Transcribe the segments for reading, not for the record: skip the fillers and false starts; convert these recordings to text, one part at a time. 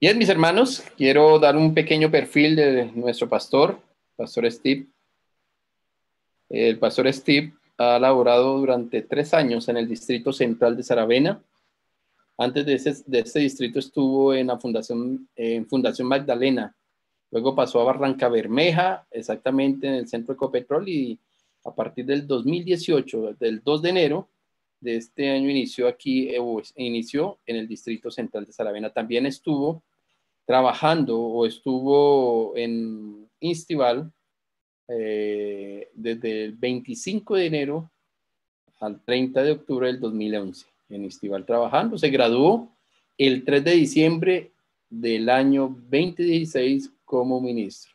Bien, mis hermanos, quiero dar un pequeño perfil de nuestro pastor, Pastor Steve. El pastor Steve ha laborado durante 3 años en el Distrito Central de Saravena. Antes de este distrito estuvo en Fundación Magdalena. Luego pasó a Barranca Bermeja, exactamente en el Centro Ecopetrol, y a partir del 2018, del 2 de enero de este año, inició en el Distrito Central de Saravena. También estuvo en Instival desde el 25 de enero al 30 de octubre del 2011. En Instival trabajando, se graduó el 3 de diciembre del año 2016 como ministro.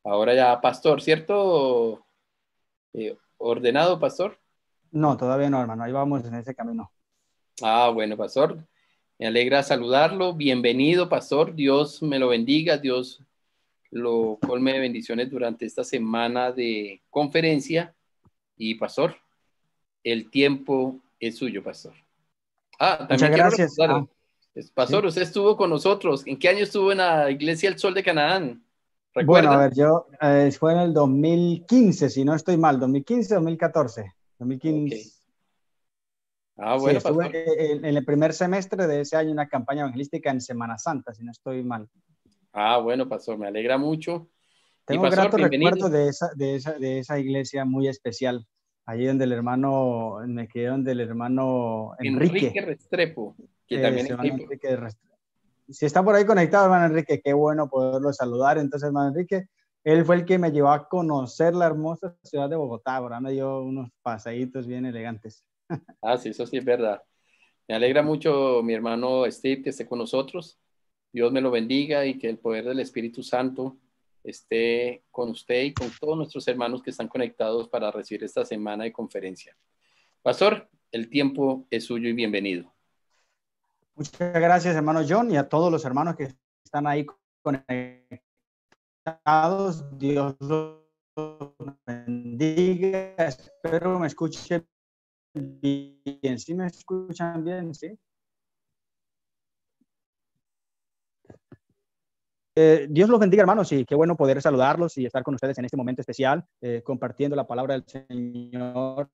Ahora ya pastor, ¿cierto? ¿Ordenado pastor? No, todavía no, hermano. Ahí vamos en ese camino. Bueno, pastor. Me alegra saludarlo. Bienvenido, pastor. Dios me lo bendiga. Dios lo colme de bendiciones durante esta semana de conferencia. Y pastor, el tiempo es suyo, pastor. Muchas También quiero gracias. recordar, pastor, Sí. usted estuvo con nosotros. ¿En qué año estuvo en la Iglesia El Sol de Canaán? Bueno, a ¿Recuerda? ver, yo fue en el 2015, si no estoy mal, 2015, 2014. Ok. 2015. Sí, Bueno, estuve pastor. en el primer semestre de ese año en una campaña evangelística en Semana Santa, si no estoy mal. Bueno, pastor, me alegra mucho. Y Tengo pastor, gratos bienvenido. recuerdos de esa iglesia muy especial. Allí donde me quedé donde el hermano Enrique Enrique, Restrepo, que también es hermano equipo. Enrique si está por ahí conectado, hermano Enrique, qué bueno poderlo saludar. Entonces, hermano Enrique, él fue el que me llevó a conocer la hermosa ciudad de Bogotá. Ahora me dio unos paseitos bien elegantes. Sí, eso sí es verdad. Me alegra mucho, mi hermano Steve, que esté con nosotros. Dios me lo bendiga y que el poder del Espíritu Santo esté con usted y con todos nuestros hermanos que están conectados para recibir esta semana de conferencia. Pastor, el tiempo es suyo y bienvenido. Muchas gracias, hermano John, y a todos los hermanos que están ahí conectados. Dios los bendiga. Espero me escuchen bien. ¿Sí me escuchan bien? ¿Sí? Dios los bendiga, hermanos, y qué bueno poder saludarlos y estar con ustedes en este momento especial, compartiendo la palabra del Señor.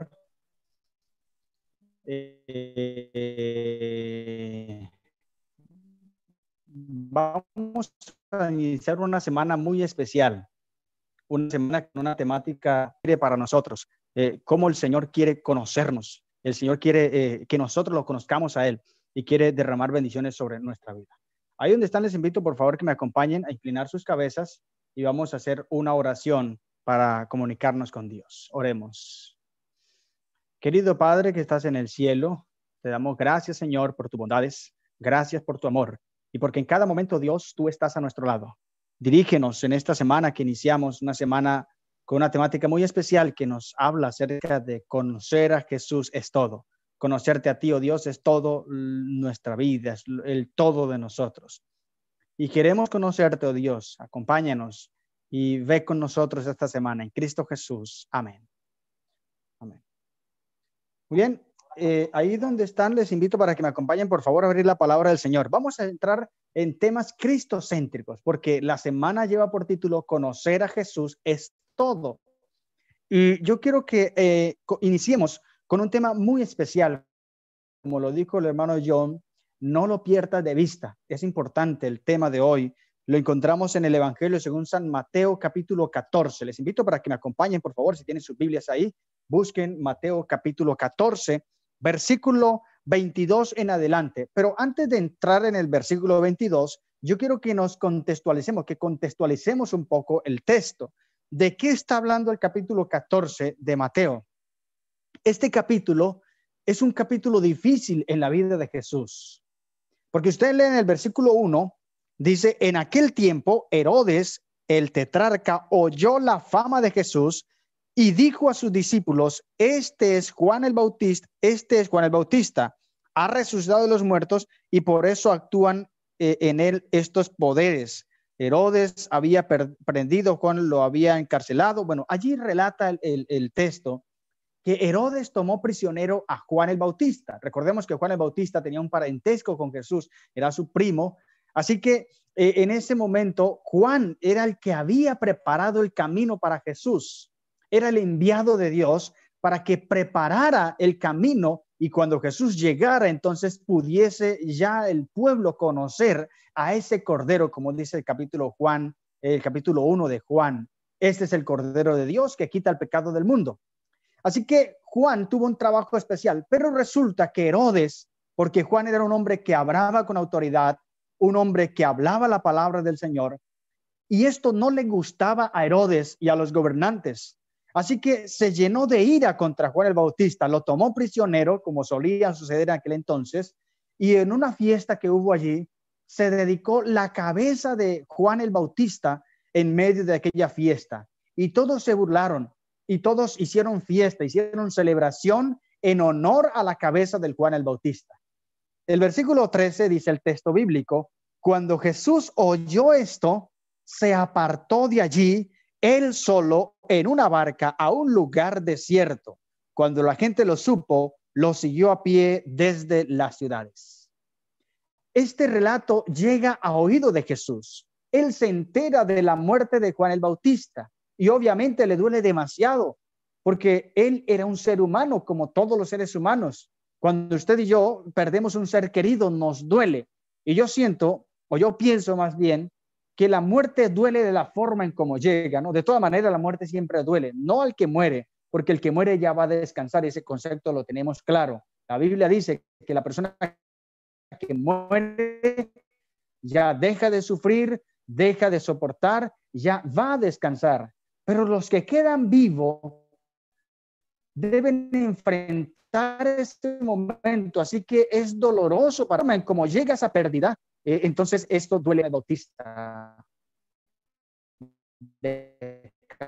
Vamos a iniciar una semana muy especial, una semana con una temática para nosotros, cómo el Señor quiere conocernos. El Señor quiere que nosotros lo conozcamos a Él y quiere derramar bendiciones sobre nuestra vida. Ahí donde están, les invito por favor que me acompañen a inclinar sus cabezas y vamos a hacer una oración para comunicarnos con Dios. Oremos. Querido Padre que estás en el cielo, te damos gracias, Señor, por tus bondades, gracias por tu amor y porque en cada momento, Dios, tú estás a nuestro lado. Dirígenos en esta semana que iniciamos, una semana con una temática muy especial que nos habla acerca de conocer a Jesús es todo. Conocerte a ti, oh Dios, es todo nuestra vida, es el todo de nosotros. Y queremos conocerte, oh Dios, acompáñanos y ve con nosotros esta semana en Cristo Jesús. Amén. Amén. Muy bien, ahí donde están, les invito para que me acompañen, por favor, a abrir la palabra del Señor. Vamos a entrar en temas cristocéntricos, porque la semana lleva por título Conocer a Jesús es todo. Y yo quiero que iniciemos con un tema muy especial. Como lo dijo el hermano John, no lo pierdas de vista. Es importante el tema de hoy. Lo encontramos en el Evangelio según San Mateo capítulo 14. Les invito para que me acompañen, por favor, si tienen sus Biblias ahí. Busquen Mateo capítulo 14, versículo 22 en adelante. Pero antes de entrar en el versículo 22, yo quiero que nos contextualicemos un poco el texto. ¿De qué está hablando el capítulo 14 de Mateo? Este capítulo es un capítulo difícil en la vida de Jesús. Porque usted lee en el versículo 1, dice, en aquel tiempo Herodes, el tetrarca, oyó la fama de Jesús y dijo a sus discípulos, este es Juan el Bautista, ha resucitado de los muertos y por eso actúan en él estos poderes. Herodes había prendido, Juan lo había encarcelado. Bueno, allí relata el texto que Herodes tomó prisionero a Juan el Bautista. Recordemos que Juan el Bautista tenía un parentesco con Jesús, era su primo, Así que en ese momento, Juan era el que había preparado el camino para Jesús. Era el enviado de Dios para que preparara el camino y cuando Jesús llegara, entonces pudiese ya el pueblo conocer a ese Cordero, como dice el capítulo 1 de Juan. Este es el Cordero de Dios que quita el pecado del mundo. Así que Juan tuvo un trabajo especial, pero resulta que Herodes, porque Juan era un hombre que hablaba con autoridad, un hombre que hablaba la palabra del Señor, y esto no le gustaba a Herodes y a los gobernantes. Así que se llenó de ira contra Juan el Bautista, lo tomó prisionero, como solía suceder en aquel entonces, y en una fiesta que hubo allí, se dedicó la cabeza de Juan el Bautista en medio de aquella fiesta. Y todos se burlaron, y todos hicieron fiesta, hicieron celebración en honor a la cabeza del Juan el Bautista. El versículo 13 dice el texto bíblico, cuando Jesús oyó esto, se apartó de allí él solo en una barca a un lugar desierto. Cuando la gente lo supo, lo siguió a pie desde las ciudades. Este relato llega a oído de Jesús. Él se entera de la muerte de Juan el Bautista y obviamente le duele demasiado porque él era un ser humano como todos los seres humanos. Cuando usted y yo perdemos un ser querido, nos duele. Y yo siento, o yo pienso más bien, que la muerte duele de la forma en cómo llega, ¿no? De todas maneras, la muerte siempre duele, no al que muere, porque el que muere ya va a descansar, ese concepto lo tenemos claro. La Biblia dice que la persona que muere ya deja de sufrir, deja de soportar, ya va a descansar. Pero los que quedan vivos deben enfrentar este momento, así que es doloroso para mí, como llega esa pérdida, entonces esto duele al Bautista,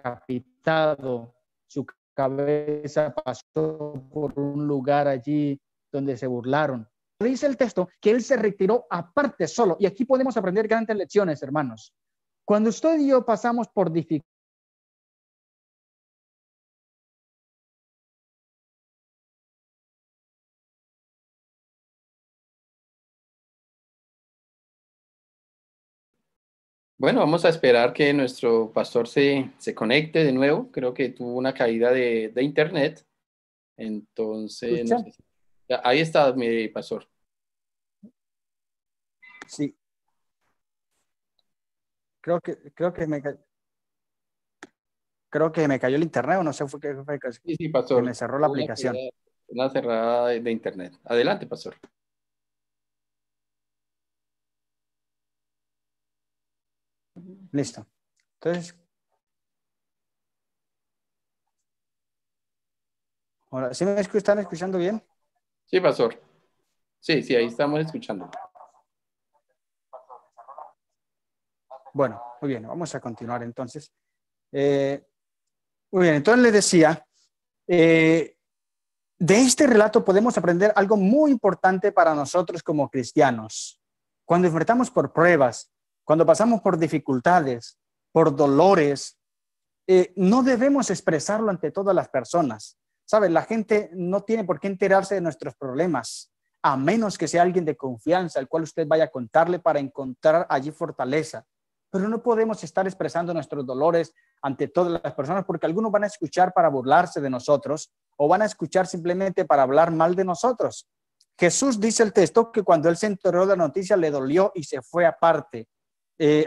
decapitado, su cabeza pasó por un lugar allí donde se burlaron. Dice el texto que él se retiró aparte solo, y aquí podemos aprender grandes lecciones, hermanos. Cuando usted y yo pasamos por dificultades, Bueno, vamos a esperar que nuestro pastor se conecte de nuevo. Creo que tuvo una caída de internet. Entonces, no ¿escucha? sé. Ahí está mi pastor. Sí, creo que me cayó el internet o no sé, fue Sí, sí, que pastor. me cerró la Hubo aplicación. una cerrada de internet. Adelante, pastor. Listo. Entonces, ahora, ¿sí me están escuchando bien? Sí, pastor. Sí, sí, ahí estamos escuchando. Bueno, muy bien, vamos a continuar entonces. Muy bien, entonces le decía, de este relato podemos aprender algo muy importante para nosotros como cristianos. Cuando enfrentamos por pruebas, cuando pasamos por dificultades, por dolores, no debemos expresarlo ante todas las personas. ¿Sabes? La gente no tiene por qué enterarse de nuestros problemas, a menos que sea alguien de confianza, al cual usted vaya a contarle para encontrar allí fortaleza. Pero no podemos estar expresando nuestros dolores ante todas las personas porque algunos van a escuchar para burlarse de nosotros o van a escuchar simplemente para hablar mal de nosotros. Jesús dice el texto que cuando él se enteró de la noticia le dolió y se fue aparte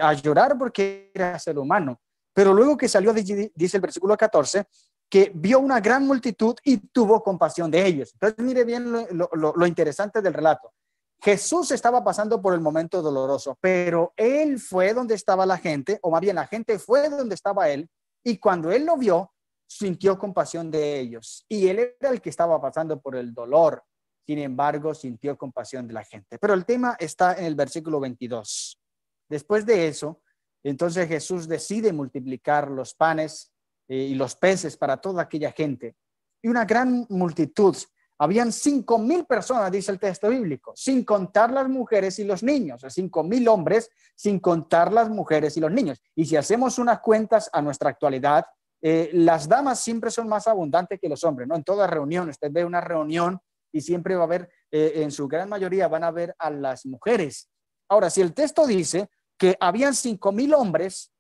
a llorar porque era ser humano. Pero luego que salió, dice el versículo 14, que vio una gran multitud y tuvo compasión de ellos. Entonces, mire bien lo interesante del relato. Jesús estaba pasando por el momento doloroso, pero él fue donde estaba la gente, o más bien la gente fue donde estaba él, y cuando él lo vio, sintió compasión de ellos. Y él era el que estaba pasando por el dolor. Sin embargo, sintió compasión de la gente. Pero el tema está en el versículo 22. Después de eso, entonces Jesús decide multiplicar los panes y los peces para toda aquella gente. Y una gran multitud, habían 5,000 personas, dice el texto bíblico, sin contar las mujeres y los niños, o sea, 5,000 hombres, sin contar las mujeres y los niños. Y si hacemos unas cuentas a nuestra actualidad, las damas siempre son más abundantes que los hombres, ¿no? En toda reunión, usted ve una reunión y siempre va a haber, en su gran mayoría van a ver a las mujeres. Ahora, si el texto dice que habían 5,000 hombres,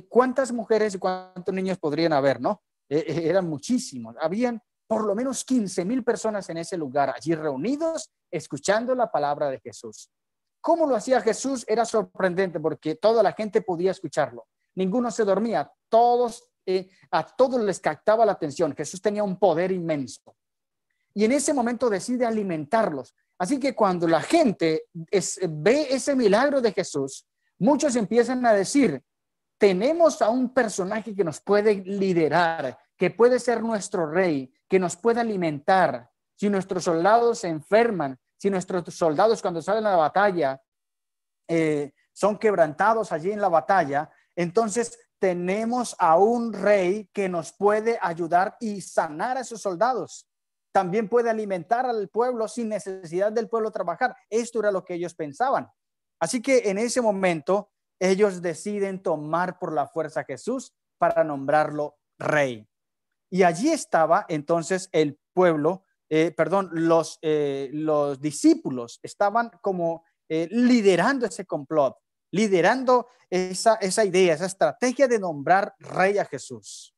¿cuántas mujeres y cuántos niños podrían haber, no? Eran muchísimos. Habían por lo menos 15,000 personas en ese lugar, allí reunidos, escuchando la palabra de Jesús. ¿Cómo lo hacía Jesús? Era sorprendente porque toda la gente podía escucharlo. Ninguno se dormía. A todos les captaba la atención. Jesús tenía un poder inmenso. Y en ese momento decide alimentarlos. Así que cuando la gente ve ese milagro de Jesús, muchos empiezan a decir, tenemos a un personaje que nos puede liderar, que puede ser nuestro rey, que nos puede alimentar. Si nuestros soldados se enferman, si nuestros soldados cuando salen a la batalla son quebrantados allí en la batalla, entonces tenemos a un rey que nos puede ayudar y sanar a esos soldados. También puede alimentar al pueblo sin necesidad del pueblo trabajar. Esto era lo que ellos pensaban. Así que en ese momento ellos deciden tomar por la fuerza a Jesús para nombrarlo rey. Y allí estaba entonces el pueblo, los discípulos estaban como liderando ese complot, liderando esa idea, esa estrategia de nombrar rey a Jesús.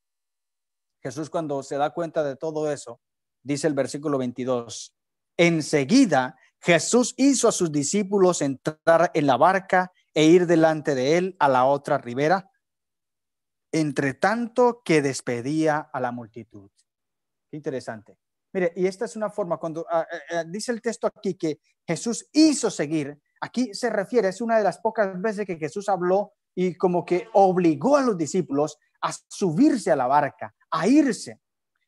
Jesús, cuando se da cuenta de todo eso, dice el versículo 22, enseguida Jesús hizo a sus discípulos entrar en la barca e ir delante de él a la otra ribera, entre tanto que despedía a la multitud. Qué interesante. Mire, y esta es una forma, cuando dice el texto aquí que Jesús hizo seguir, aquí se refiere, es una de las pocas veces que Jesús habló y como que obligó a los discípulos a subirse a la barca, a irse,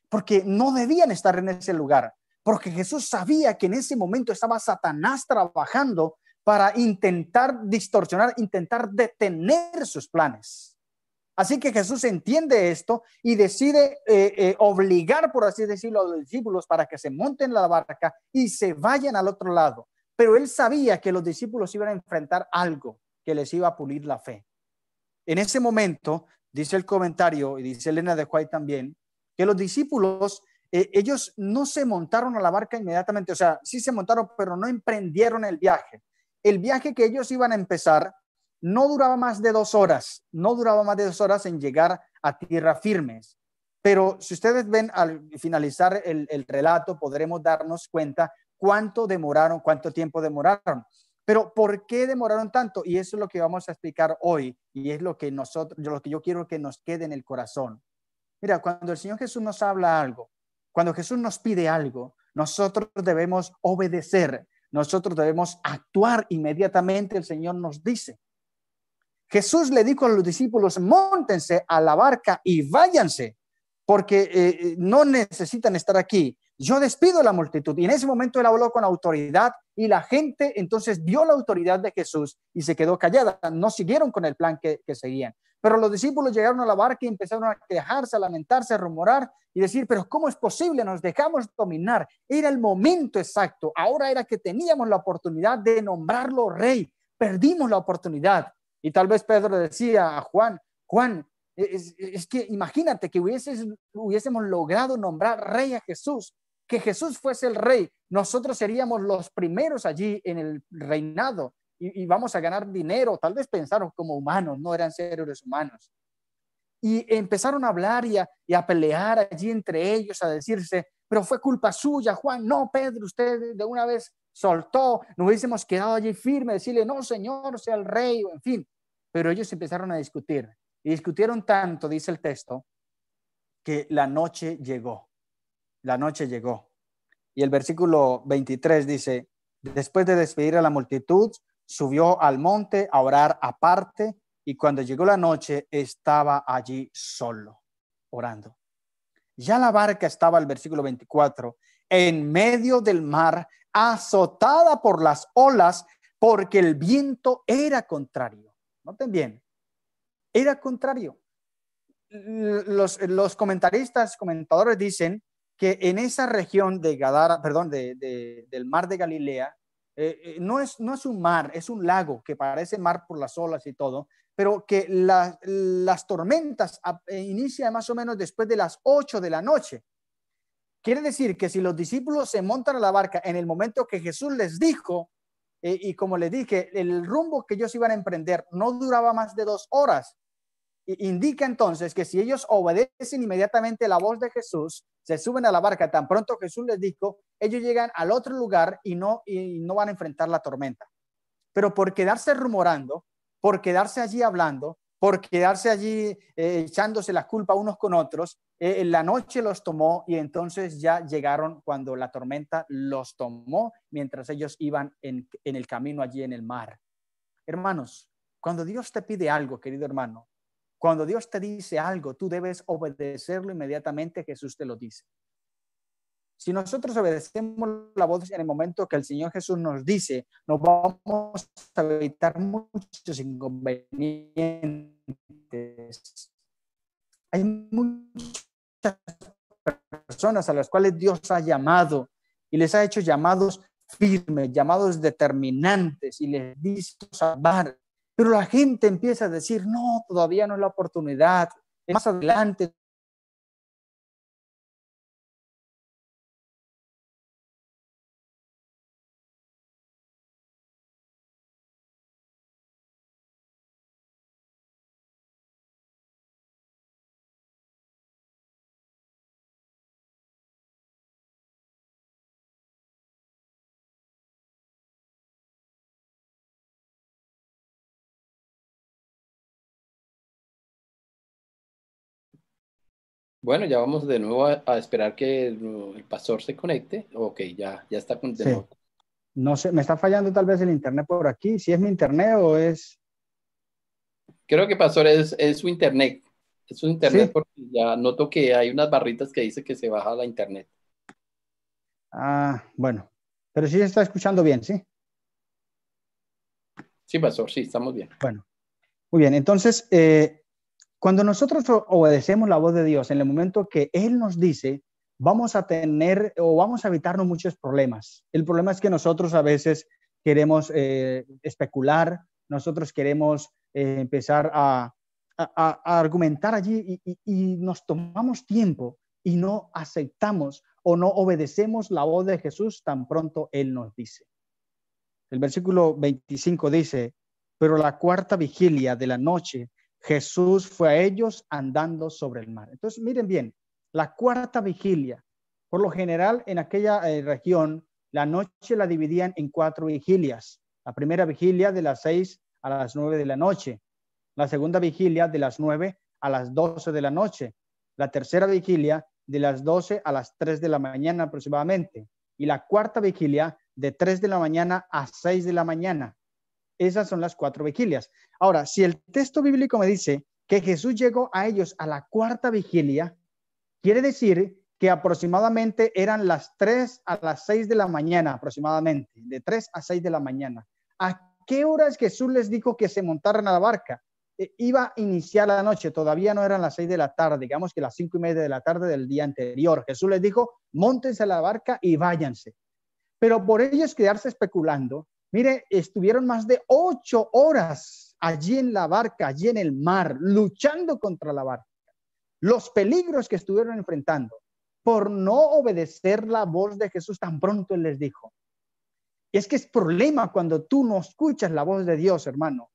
porque no debían estar en ese lugar, porque Jesús sabía que en ese momento estaba Satanás trabajando para intentar distorsionar, intentar detener sus planes. Así que Jesús entiende esto y decide obligar, por así decirlo, a los discípulos para que se monten en la barca y se vayan al otro lado. Pero él sabía que los discípulos iban a enfrentar algo que les iba a pulir la fe. En ese momento, dice el comentario, y dice Elena de White también, que los discípulos, ellos no se montaron a la barca inmediatamente, o sea, sí se montaron, pero no emprendieron el viaje. El viaje que ellos iban a empezar no duraba más de 2 horas, no duraba más de 2 horas en llegar a tierra firmes. Pero si ustedes ven al finalizar el relato, podremos darnos cuenta cuánto tiempo demoraron. Pero ¿por qué demoraron tanto? Y eso es lo que vamos a explicar hoy y es lo que yo quiero que nos quede en el corazón. Mira, cuando el Señor Jesús nos habla algo, cuando Jesús nos pide algo, nosotros debemos obedecer, nosotros debemos actuar inmediatamente. El Señor nos dice. Jesús le dijo a los discípulos, móntense a la barca y váyanse, porque no necesitan estar aquí. Yo despido a la multitud. Y en ese momento él habló con autoridad y la gente entonces vio la autoridad de Jesús y se quedó callada. No siguieron con el plan que seguían. Pero los discípulos llegaron a la barca y empezaron a quejarse, a lamentarse, a rumorar y decir, pero ¿cómo es posible? Nos dejamos dominar. Era el momento exacto. Ahora era que teníamos la oportunidad de nombrarlo rey. Perdimos la oportunidad. Y tal vez Pedro decía a Juan, es que imagínate que hubiésemos logrado nombrar rey a Jesús, que Jesús fuese el rey, nosotros seríamos los primeros allí en el reinado y vamos a ganar dinero. Tal vez pensaron como humanos, no eran seres humanos. Y empezaron a hablar y a pelear allí entre ellos, a decirse, pero fue culpa suya, Juan. No, Pedro, usted de una vez soltó, nos hubiésemos quedado allí firmes, decirle, no, Señor, sea el rey, en fin. Pero ellos empezaron a discutir y discutieron tanto, dice el texto, que la noche llegó. La noche llegó. Y el versículo 23 dice, después de despedir a la multitud, subió al monte a orar aparte y cuando llegó la noche estaba allí solo, orando. Ya la barca estaba, el versículo 24, en medio del mar, azotada por las olas, porque el viento era contrario. Noten bien, era contrario. Los comentadores dicen que en esa región de Gadara, perdón, del mar de Galilea, no es un mar, es un lago que parece mar por las olas y todo, pero que las tormentas inician más o menos después de las 8 de la noche. Quiere decir que si los discípulos se montan a la barca en el momento que Jesús les dijo, y como les dije, el rumbo que ellos iban a emprender no duraba más de 2 horas. Indica entonces que si ellos obedecen inmediatamente la voz de Jesús, se suben a la barca, tan pronto Jesús les dijo, ellos llegan al otro lugar y no van a enfrentar la tormenta. Pero por quedarse rumorando, por quedarse allí hablando, por quedarse allí echándose la culpa unos con otros, la noche los tomó y entonces ya llegaron cuando la tormenta los tomó mientras ellos iban en el camino allí en el mar. Hermanos, cuando Dios te pide algo, querido hermano, cuando Dios te dice algo, tú debes obedecerlo inmediatamente. Jesús te lo dice. Si nosotros obedecemos la voz en el momento que el Señor Jesús nos dice, nos vamos a evitar muchos inconvenientes. Hay muchas personas a las cuales Dios ha llamado y les ha hecho llamados firmes, llamados determinantes y les dice salvar. Pero la gente empieza a decir, no, todavía no es la oportunidad, más adelante. Bueno, ya vamos de nuevo a esperar que el pastor se conecte. Ok, ya está de Sí. nuevo. No sé, me está fallando tal vez el internet por aquí. Si es mi internet o es... Creo que pastor es su internet. Es su internet Sí. porque ya noto que hay unas barritas que dice que se baja la internet. Bueno, pero sí se está escuchando bien, ¿sí? Sí, pastor, sí, estamos bien. Bueno, muy bien. Entonces, cuando nosotros obedecemos la voz de Dios, en el momento que Él nos dice, vamos a tener o vamos a evitarnos muchos problemas. El problema es que nosotros a veces queremos especular, nosotros queremos empezar a argumentar allí y nos tomamos tiempo y no aceptamos o no obedecemos la voz de Jesús tan pronto Él nos dice. El versículo 25 dice, pero la cuarta vigilia de la noche, Jesús fue a ellos andando sobre el mar. Entonces, miren bien, la cuarta vigilia, por lo general en aquella región, la noche la dividían en 4 vigilias. La primera vigilia de las 6 a las 9 de la noche. La segunda vigilia de las 9 a las 12 de la noche. La tercera vigilia de las 12 a las 3 de la mañana aproximadamente. Y la cuarta vigilia de 3 de la mañana a 6 de la mañana. Esas son las 4 vigilias. Ahora, si el texto bíblico me dice que Jesús llegó a ellos a la cuarta vigilia, quiere decir que aproximadamente eran las 3 a las 6 de la mañana, aproximadamente, de 3 a 6 de la mañana. ¿A qué horas Jesús les dijo que se montaran a la barca? Iba a iniciar la noche, todavía no eran las 6 de la tarde, digamos que las 5:30 de la tarde del día anterior. Jesús les dijo, móntense a la barca y váyanse. Pero por ellos quedarse especulando, mire, estuvieron más de 8 horas allí en la barca, allí en el mar, luchando contra la barca. Los peligros que estuvieron enfrentando por no obedecer la voz de Jesús tan pronto Él les dijo. Y es que es problema cuando tú no escuchas la voz de Dios, hermano.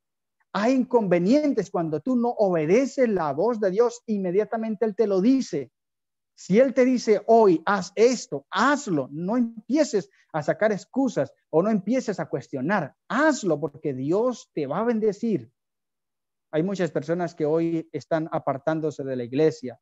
Hay inconvenientes cuando tú no obedeces la voz de Dios, inmediatamente Él te lo dice. Si Él te dice hoy, haz esto, hazlo. No empieces a sacar excusas o no empieces a cuestionar. Hazlo porque Dios te va a bendecir. Hay muchas personas que hoy están apartándose de la iglesia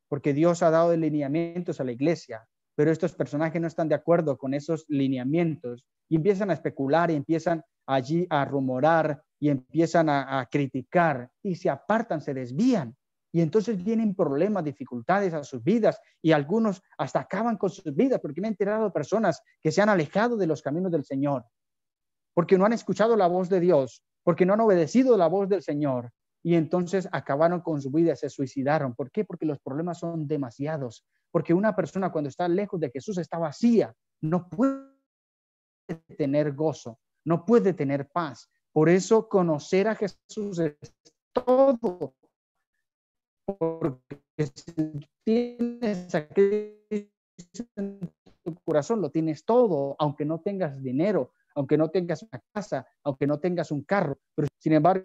porque Dios ha dado lineamientos a la iglesia, pero estos personajes no están de acuerdo con esos lineamientos y empiezan a especular y empiezan allí a rumorar y empiezan a criticar y se apartan, se desvían. Y entonces vienen problemas, dificultades a sus vidas y algunos hasta acaban con sus vidas porque me he enterado de personas que se han alejado de los caminos del Señor porque no han escuchado la voz de Dios, porque no han obedecido la voz del Señor y entonces acabaron con su vida, se suicidaron. ¿Por qué? Porque los problemas son demasiados, porque una persona cuando está lejos de Jesús está vacía, no puede tener gozo, no puede tener paz. Por eso conocer a Jesús es todo, porque si tienes a Cristo en tu corazón, lo tienes todo, aunque no tengas dinero, aunque no tengas una casa, aunque no tengas un carro, pero sin embargo,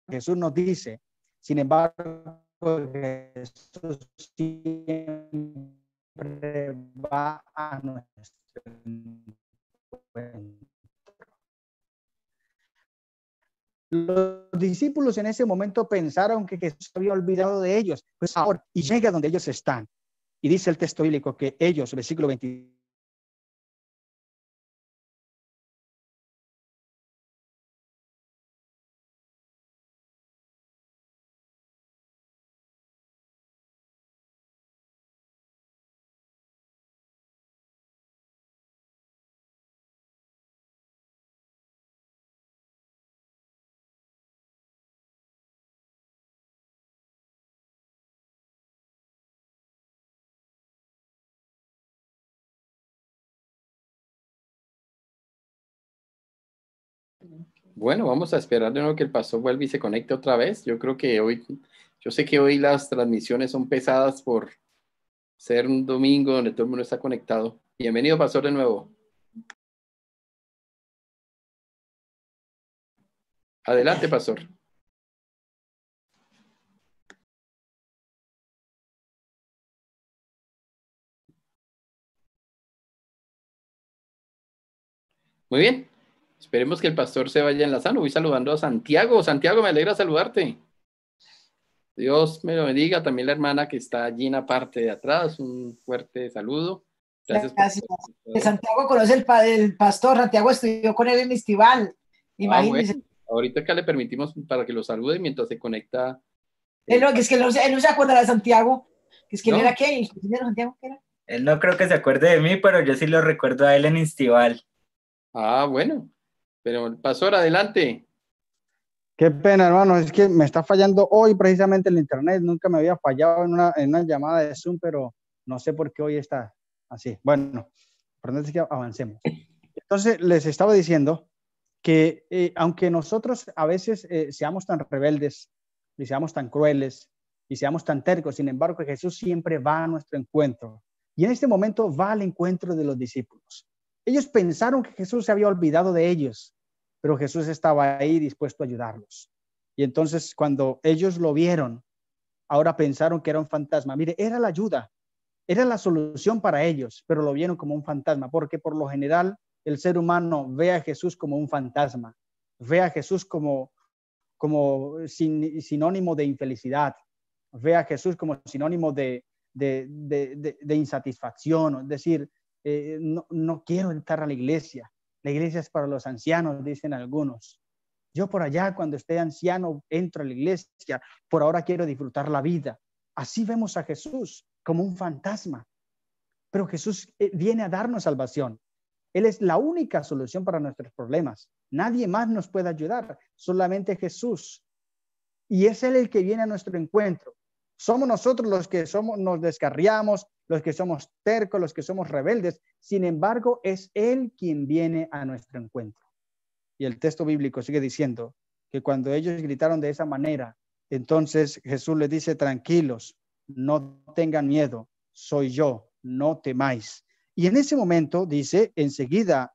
Jesús nos dice, sin embargo, Jesús siempre va a nuestro encuentro. Los discípulos en ese momento pensaron que Jesús había olvidado de ellos, pues ahora, y llega donde ellos están. Y dice el texto bíblico que ellos, versículo 20, Bueno, vamos a esperar de nuevo que el pastor vuelva y se conecte otra vez. Yo sé que hoy las transmisiones son pesadas por ser un domingo donde todo el mundo está conectado. Bienvenido, pastor, de nuevo. Adelante, pastor. Muy bien. Esperemos que el pastor se vaya enlazando. Voy saludando a Santiago. Santiago, me alegra saludarte. Dios me lo bendiga. También la hermana que está allí en la parte de atrás. Un fuerte saludo. Gracias. Santiago conoce el pastor. Santiago estudió con él en Estival. Imagínense. Bueno, ahorita acá le permitimos para que lo salude mientras se conecta. Es que él no se acuerda de Santiago. Es que ¿No? él era qué. ¿El compañero Santiago qué era? Él no creo que se acuerde de mí, pero yo sí lo recuerdo a él en Estival. Bueno. Pero, pastor, adelante. qué pena, hermano, es que me está fallando hoy precisamente el internet. Nunca me había fallado en una llamada de Zoom, pero no sé por qué hoy está así. Bueno, por es que avancemos. Entonces, les estaba diciendo que aunque nosotros a veces seamos tan rebeldes y seamos tan crueles y seamos tan tercos, sin embargo, Jesús siempre va a nuestro encuentro. Y en este momento va al encuentro de los discípulos. Ellos pensaron que Jesús se había olvidado de ellos, pero Jesús estaba ahí dispuesto a ayudarlos. Y entonces cuando ellos lo vieron, ahora pensaron que era un fantasma. Mire, era la ayuda, era la solución para ellos, pero lo vieron como un fantasma, porque por lo general el ser humano ve a Jesús como un fantasma, ve a Jesús como sinónimo de infelicidad, ve a Jesús como sinónimo de insatisfacción, es decir, no quiero entrar a la iglesia es para los ancianos, dicen algunos. Yo por allá, cuando esté anciano, entro a la iglesia, por ahora quiero disfrutar la vida. Así vemos a Jesús como un fantasma, pero Jesús viene a darnos salvación. Él es la única solución para nuestros problemas. Nadie más nos puede ayudar, solamente Jesús. Y es Él el que viene a nuestro encuentro. Somos nosotros los que nos descarriamos, los que somos tercos, los que somos rebeldes. Sin embargo, es Él quien viene a nuestro encuentro. Y el texto bíblico sigue diciendo que cuando ellos gritaron de esa manera, entonces Jesús les dice, tranquilos, no tengan miedo, soy yo, no temáis. Y en ese momento, dice, enseguida,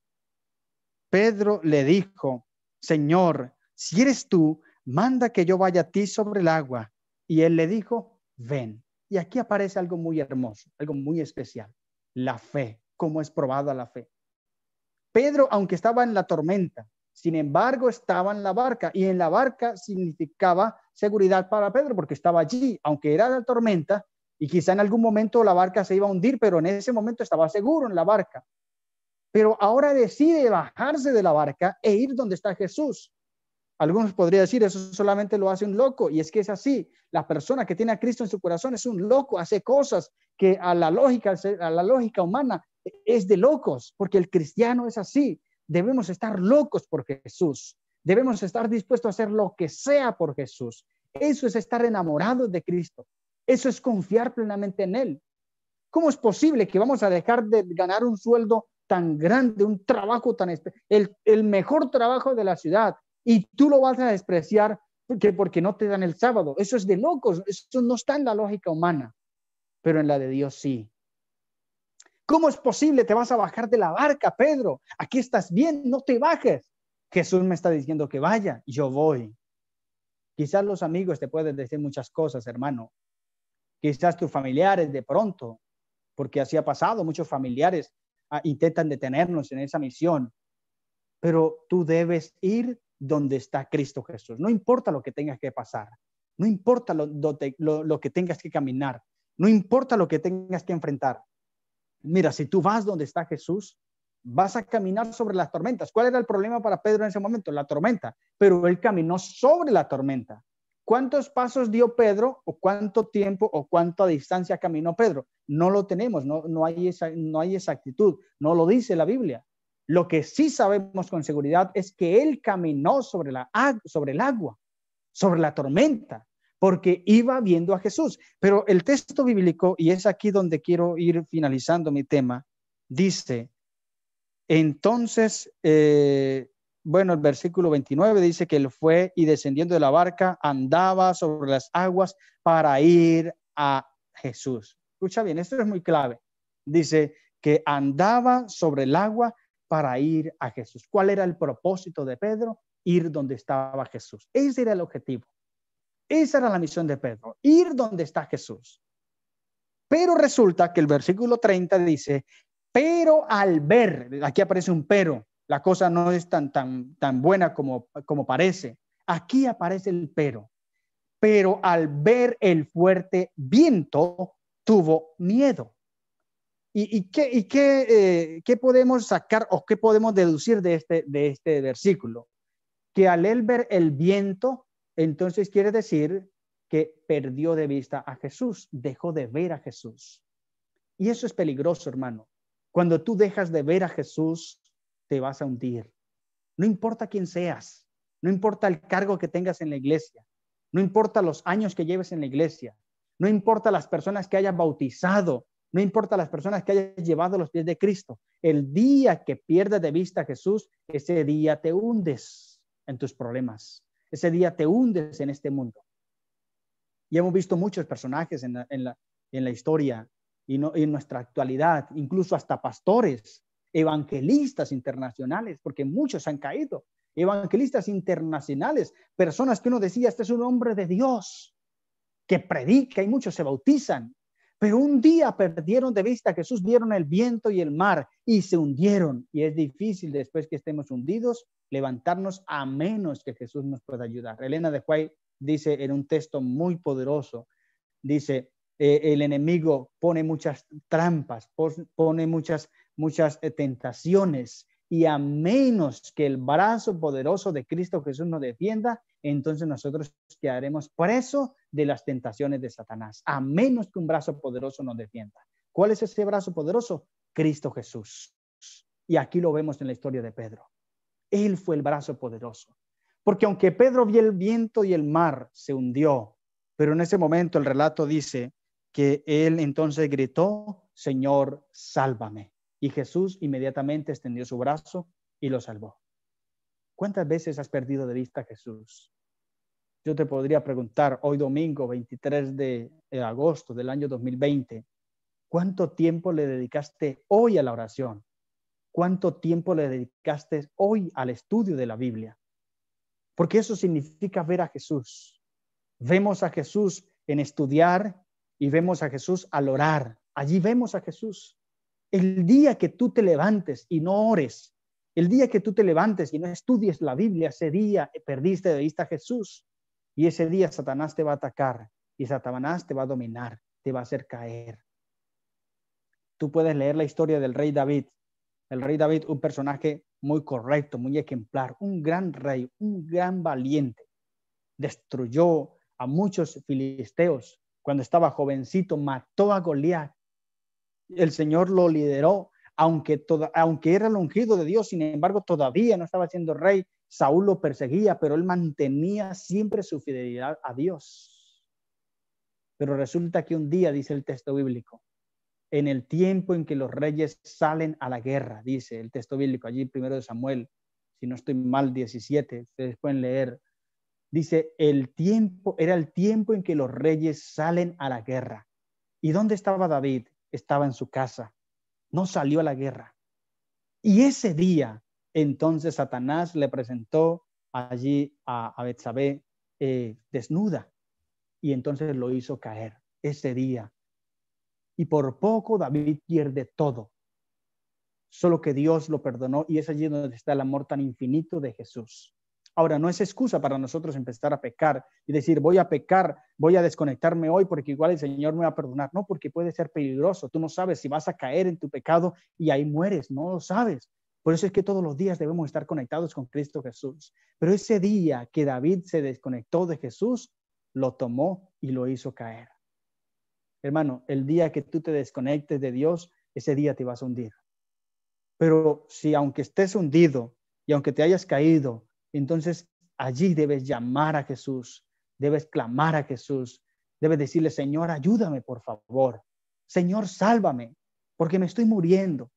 Pedro le dijo, Señor, si eres tú, manda que yo vaya a ti sobre el agua. Y él le dijo, ven. Y aquí aparece algo muy hermoso, algo muy especial, la fe, cómo es probada la fe. Pedro, aunque estaba en la tormenta, sin embargo estaba en la barca, y en la barca significaba seguridad para Pedro, porque estaba allí, aunque era la tormenta, y quizá en algún momento la barca se iba a hundir, pero en ese momento estaba seguro en la barca. Pero ahora decide bajarse de la barca e ir donde está Jesús. Algunos podrían decir, eso solamente lo hace un loco, y es que es así. La persona que tiene a Cristo en su corazón es un loco, hace cosas que a la lógica humana es de locos, porque el cristiano es así. Debemos estar locos por Jesús. Debemos estar dispuestos a hacer lo que sea por Jesús. Eso es estar enamorados de Cristo. Eso es confiar plenamente en Él. ¿Cómo es posible que vamos a dejar de ganar un sueldo tan grande, un trabajo tan el mejor trabajo de la ciudad, y tú lo vas a despreciar porque no te dan el sábado? Eso es de locos, eso no está en la lógica humana, pero en la de Dios sí. ¿Cómo es posible? Te vas a bajar de la barca, Pedro. Aquí estás bien, no te bajes. Jesús me está diciendo que vaya, yo voy. Quizás los amigos te pueden decir muchas cosas, hermano. Quizás tus familiares de pronto, porque así ha pasado, muchos familiares intentan detenernos en esa misión. Pero tú debes ir donde está Cristo Jesús. No importa lo que tengas que pasar. No importa lo que tengas que caminar. No importa lo que tengas que enfrentar. Mira, si tú vas donde está Jesús, vas a caminar sobre las tormentas. ¿Cuál era el problema para Pedro en ese momento? La tormenta. Pero él caminó sobre la tormenta. ¿Cuántos pasos dio Pedro? ¿O cuánto tiempo o cuánta distancia caminó Pedro? No lo tenemos, no hay exactitud. No lo dice la Biblia. Lo que sí sabemos con seguridad es que él caminó sobre el agua, sobre la tormenta, porque iba viendo a Jesús. Pero el texto bíblico, y es aquí donde quiero ir finalizando mi tema, dice, entonces, bueno, el versículo 29 dice que él fue y descendiendo de la barca andaba sobre las aguas para ir a Jesús. Escucha bien, esto es muy clave. Dice que andaba sobre el agua para ir a Jesús. ¿Cuál era el propósito de Pedro? Ir donde estaba Jesús. Ese era el objetivo. Esa era la misión de Pedro, ir donde está Jesús. Pero resulta que el versículo 30 dice, pero al ver, aquí aparece un pero, la cosa no es tan buena como parece. Aquí aparece el pero al ver el fuerte viento, tuvo miedo. ¿Y qué podemos sacar o qué podemos deducir de este versículo? Que al él ver el viento, entonces quiere decir que perdió de vista a Jesús, dejó de ver a Jesús. Y eso es peligroso, hermano. Cuando tú dejas de ver a Jesús, te vas a hundir. No importa quién seas, no importa el cargo que tengas en la iglesia, no importa los años que lleves en la iglesia, no importa las personas que hayas bautizado, no importa las personas que hayas llevado a los pies de Cristo. El día que pierdas de vista a Jesús, ese día te hundes en tus problemas. Ese día te hundes en este mundo. Y hemos visto muchos personajes en la historia y en nuestra actualidad, incluso hasta pastores, evangelistas internacionales, porque muchos han caído. Evangelistas internacionales, personas que uno decía, este es un hombre de Dios, que predica y muchos se bautizan. Pero un día perdieron de vista a Jesús, vieron el viento y el mar y se hundieron. Y es difícil después que estemos hundidos levantarnos a menos que Jesús nos pueda ayudar. Elena de White dice en un texto muy poderoso, dice, el enemigo pone muchas trampas, pone muchas tentaciones, y a menos que el brazo poderoso de Cristo Jesús nos defienda, entonces nosotros quedaremos presos de las tentaciones de Satanás, a menos que un brazo poderoso nos defienda. ¿Cuál es ese brazo poderoso? Cristo Jesús. Y aquí lo vemos en la historia de Pedro. Él fue el brazo poderoso. Porque aunque Pedro vio el viento y el mar, se hundió. Pero en ese momento el relato dice que él entonces gritó, Señor, sálvame. Y Jesús inmediatamente extendió su brazo y lo salvó. ¿Cuántas veces has perdido de vista a Jesús? Yo te podría preguntar hoy domingo 23 de agosto del año 2020, ¿cuánto tiempo le dedicaste hoy a la oración? ¿Cuánto tiempo le dedicaste hoy al estudio de la Biblia? Porque eso significa ver a Jesús. Vemos a Jesús en estudiar y vemos a Jesús al orar. Allí vemos a Jesús. El día que tú te levantes y no ores, el día que tú te levantes y no estudies la Biblia, ese día perdiste de vista a Jesús. Y ese día Satanás te va a atacar y Satanás te va a dominar, te va a hacer caer. Tú puedes leer la historia del rey David. El rey David, un personaje muy correcto, muy ejemplar, un gran rey, un gran valiente. Destruyó a muchos filisteos. Cuando estaba jovencito, mató a Goliat. El Señor lo lideró, aunque era el ungido de Dios, sin embargo, todavía no estaba siendo rey. Saúl lo perseguía, pero él mantenía siempre su fidelidad a Dios. Pero resulta que un día, dice el texto bíblico, en el tiempo en que los reyes salen a la guerra, dice el texto bíblico, allí primero de Samuel, si no estoy mal, 17, ustedes pueden leer, dice, era el tiempo en que los reyes salen a la guerra. ¿Y dónde estaba David? Estaba en su casa. no salió a la guerra. Y ese día, entonces Satanás le presentó allí a Betsabé desnuda, y entonces lo hizo caer ese día. Y por poco David pierde todo, solo que Dios lo perdonó, y es allí donde está el amor tan infinito de Jesús. Ahora, no es excusa para nosotros empezar a pecar y decir, voy a pecar, voy a desconectarme hoy porque igual el Señor me va a perdonar. No, porque puede ser peligroso. Tú no sabes si vas a caer en tu pecado y ahí mueres, no lo sabes. Por eso es que todos los días debemos estar conectados con Cristo Jesús. Pero ese día que David se desconectó de Jesús, lo tomó y lo hizo caer. Hermano, el día que tú te desconectes de Dios, ese día te vas a hundir. Pero si aunque estés hundido y aunque te hayas caído, entonces allí debes llamar a Jesús, debes clamar a Jesús, debes decirle, Señor, ayúdame por favor. Señor, sálvame, porque me estoy muriendo.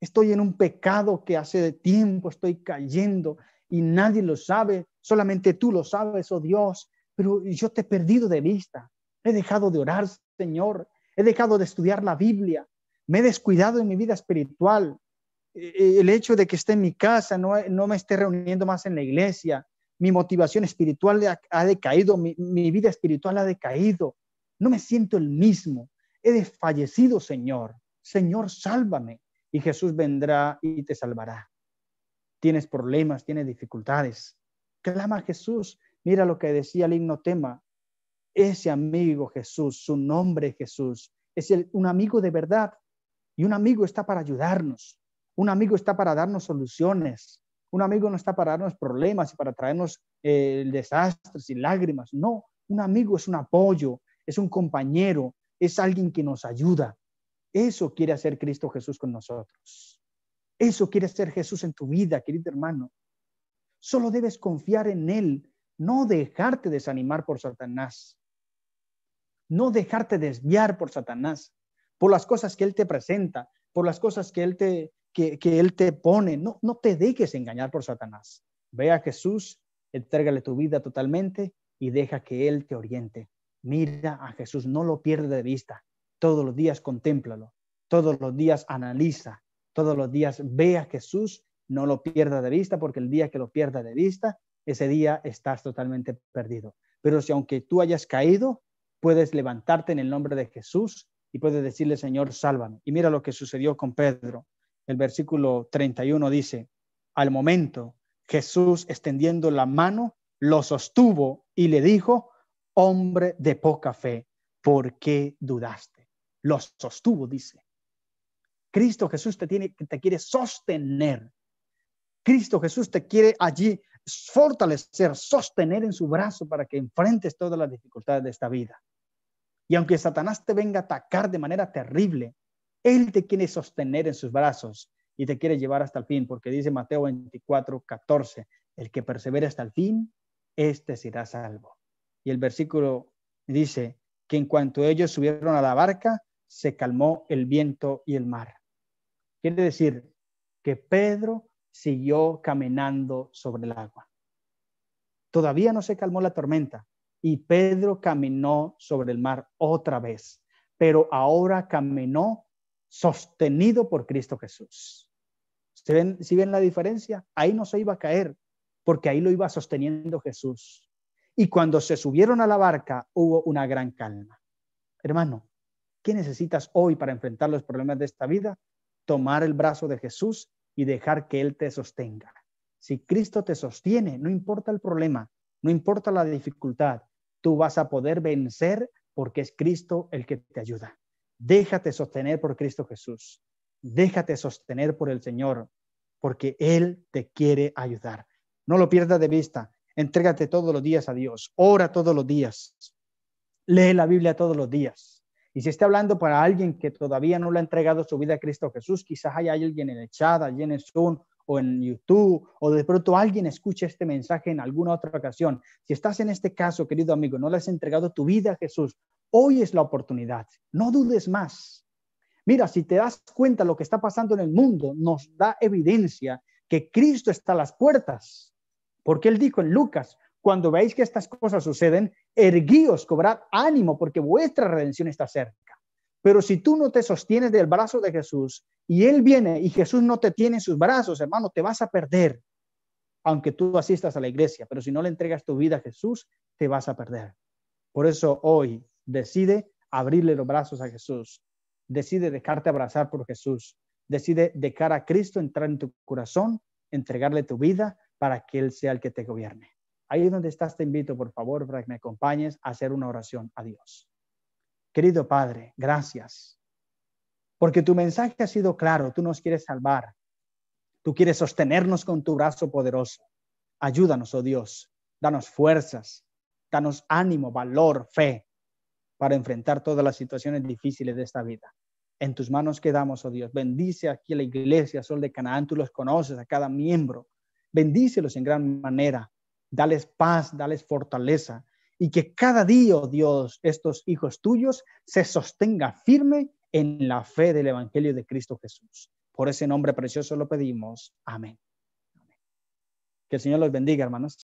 Estoy en un pecado que hace tiempo estoy cayendo y nadie lo sabe, solamente tú lo sabes, oh Dios, pero yo te he perdido de vista. He dejado de orar, Señor, he dejado de estudiar la Biblia, me he descuidado en mi vida espiritual. El hecho de que esté en mi casa, no me esté reuniendo más en la iglesia, mi motivación espiritual ha decaído, mi vida espiritual ha decaído, no me siento el mismo, he desfallecido, Señor. Señor, sálvame. Y Jesús vendrá y te salvará. Tienes problemas, tienes dificultades, clama a Jesús. Mira lo que decía el himno tema, ese amigo Jesús, su nombre Jesús, es un amigo de verdad, y un amigo está para ayudarnos. Un amigo está para darnos soluciones. Un amigo no está para darnos problemas y para traernos desastres y lágrimas. No, un amigo es un apoyo, es un compañero, es alguien que nos ayuda. Eso quiere hacer Cristo Jesús con nosotros. Eso quiere hacer Jesús en tu vida, querido hermano. Solo debes confiar en Él, no dejarte desanimar por Satanás. No dejarte desviar por Satanás, por las cosas que Él te presenta, por las cosas que Él te pone. No te dejes engañar por Satanás. Ve a Jesús, entrégale tu vida totalmente y deja que Él te oriente. Mira a Jesús, no lo pierdas de vista. Todos los días contémplalo, todos los días analiza, todos los días ve a Jesús, no lo pierdas de vista, porque el día que lo pierdas de vista, ese día estás totalmente perdido. Pero si aunque tú hayas caído, puedes levantarte en el nombre de Jesús y puedes decirle, Señor, sálvame. Y mira lo que sucedió con Pedro. El versículo 31 dice, al momento Jesús, extendiendo la mano, lo sostuvo y le dijo, hombre de poca fe, ¿por qué dudaste? Lo sostuvo, dice. Cristo Jesús te quiere sostener. Cristo Jesús te quiere allí fortalecer, sostener en su brazo para que enfrentes todas las dificultades de esta vida. Y aunque Satanás te venga a atacar de manera terrible, Él te quiere sostener en sus brazos y te quiere llevar hasta el fin, porque dice Mateo 24:14, el que persevere hasta el fin, este será salvo. Y el versículo dice que en cuanto ellos subieron a la barca, se calmó el viento y el mar. Quiere decir que Pedro siguió caminando sobre el agua. Todavía no se calmó la tormenta y Pedro caminó sobre el mar otra vez, pero ahora caminó sostenido por Cristo Jesús. ¿Si ven la diferencia? Ahí no se iba a caer porque ahí lo iba sosteniendo Jesús. Y cuando se subieron a la barca hubo una gran calma. Hermano, ¿qué necesitas hoy para enfrentar los problemas de esta vida? Tomar el brazo de Jesús y dejar que Él te sostenga. Si Cristo te sostiene, no importa el problema, no importa la dificultad, tú vas a poder vencer porque es Cristo el que te ayuda. Déjate sostener por Cristo Jesús. Déjate sostener por el Señor, porque Él te quiere ayudar. No lo pierdas de vista. Entrégate todos los días a Dios. Ora todos los días. Lee la Biblia todos los días. Y si está hablando para alguien que todavía no le ha entregado su vida a Cristo Jesús, quizás haya alguien en el chat, allí en el Zoom o en YouTube, o de pronto alguien escuche este mensaje en alguna otra ocasión. Si estás en este caso, querido amigo, no le has entregado tu vida a Jesús, hoy es la oportunidad. No dudes más. Mira, si te das cuenta de lo que está pasando en el mundo, nos da evidencia que Cristo está a las puertas. Porque Él dijo en Lucas, cuando veáis que estas cosas suceden, erguíos, cobrad ánimo, porque vuestra redención está cerca. Pero si tú no te sostienes del brazo de Jesús y Él viene y Jesús no te tiene en sus brazos, hermano, te vas a perder. Aunque tú asistas a la iglesia, pero si no le entregas tu vida a Jesús, te vas a perder. Por eso hoy decide abrirle los brazos a Jesús. Decide dejarte abrazar por Jesús. Decide dejar a Cristo entrar en tu corazón, entregarle tu vida para que Él sea el que te gobierne. Ahí donde estás, te invito, por favor, para que me acompañes a hacer una oración a Dios. Querido Padre, gracias, porque tu mensaje ha sido claro. Tú nos quieres salvar. Tú quieres sostenernos con tu brazo poderoso. Ayúdanos, oh Dios. Danos fuerzas, danos ánimo, valor, fe para enfrentar todas las situaciones difíciles de esta vida. En tus manos quedamos, oh Dios. Bendice aquí a la iglesia Sol de Canaán. Tú los conoces, a cada miembro. Bendícelos en gran manera. Dales paz, dales fortaleza. Y que cada día, oh Dios, estos hijos tuyos se sostenga firme en la fe del Evangelio de Cristo Jesús. Por ese nombre precioso lo pedimos. Amén. Que el Señor los bendiga, hermanos.